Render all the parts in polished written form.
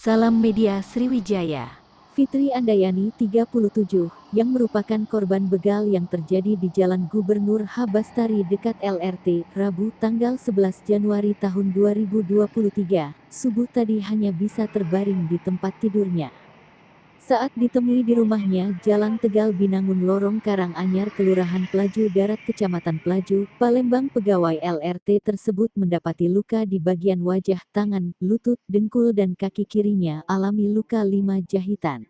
Salam Media Sriwijaya. Fitri Andayani, 37, yang merupakan korban begal yang terjadi di Jalan Gubernur Habastari dekat LRT, Rabu, tanggal 11 Januari tahun 2023, subuh tadi hanya bisa terbaring di tempat tidurnya. Saat ditemui di rumahnya, Jalan Tegal Binangun Lorong Karanganyar Kelurahan Pelaju Darat Kecamatan Pelaju, Palembang, pegawai LRT tersebut mendapati luka di bagian wajah, tangan, lutut, dengkul dan kaki kirinya alami luka 5 jahitan.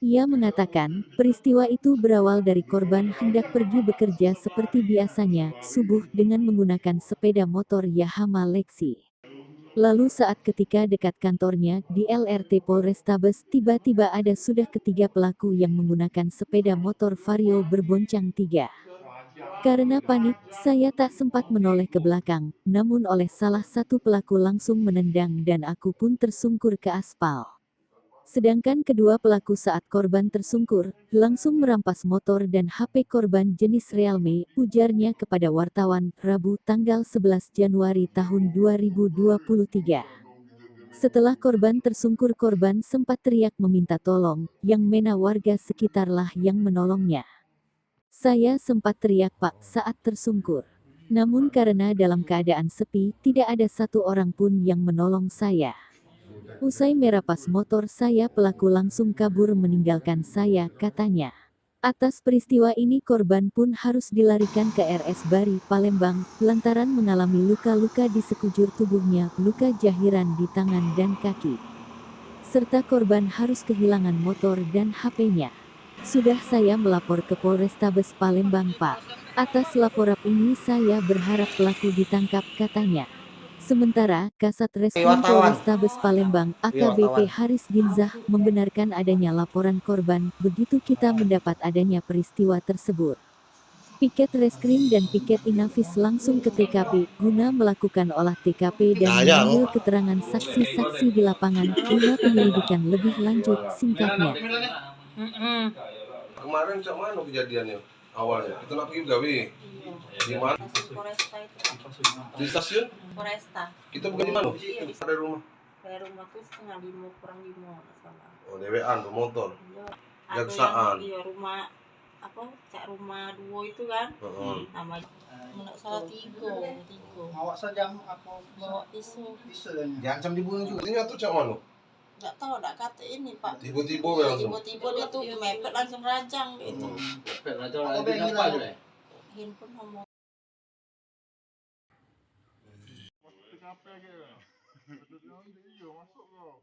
Ia mengatakan, peristiwa itu berawal dari korban hendak pergi bekerja seperti biasanya, subuh, dengan menggunakan sepeda motor Yamaha Lexi. Lalu saat ketika dekat kantornya, di LRT Polrestabes, tiba-tiba ada sudah ketiga pelaku yang menggunakan sepeda motor Vario berbonceng 3. Karena panik, saya tak sempat menoleh ke belakang, namun oleh salah satu pelaku langsung menendang dan aku pun tersungkur ke aspal. Sedangkan kedua pelaku saat korban tersungkur, langsung merampas motor dan HP korban jenis Realme, ujarnya kepada wartawan, Rabu tanggal 11 Januari tahun 2023. Setelah korban tersungkur, korban sempat teriak meminta tolong, yang mana warga sekitarlah yang menolongnya. Saya sempat teriak Pak saat tersungkur. Namun karena dalam keadaan sepi, tidak ada satu orang pun yang menolong saya. Usai merapas motor saya, pelaku langsung kabur meninggalkan saya, katanya. Atas peristiwa ini korban pun harus dilarikan ke RS Bari, Palembang, lantaran mengalami luka-luka di sekujur tubuhnya, luka jahiran di tangan dan kaki. Serta korban harus kehilangan motor dan HP-nya. Sudah saya melapor ke Polrestabes Palembang Pak. Atas laporan ini saya berharap pelaku ditangkap, katanya. Sementara, Kasat Reskrim Polrestabes Palembang, AKBP Haris Ginzah, membenarkan adanya laporan korban, begitu kita mendapat adanya peristiwa tersebut. Piket Reskrim dan Piket Inafis langsung ke TKP, guna melakukan olah TKP dan mengambil keterangan saksi-saksi di lapangan, guna penyelidikan lebih lanjut, singkatnya. Kemarin cak mana kejadiannya awalnya? Kita nak pergi gawe. Di mana? Foresta itu, Pak. Di stasiun? Foresta. Kita bukan di mana? Iya, di Ada rumah. dari rumah tuh setengah 5, kurang 5 nggak salah. Oh, dewean bermotor. Iya. Ada Jaksaan. yang iya rumah apa? Cak rumah duo itu kan? Nama menurut salah tiga. Awak saja apa Bawa pisau. diancam dibunuh juga. Ini tuh cak mana? Nggak tahu, nggak kata ini Pak. Tiba-tiba langsung. Tiba-tiba dia tuh mepet langsung rajang gitu. Handphone sama TKP ke? Iya masuk kau.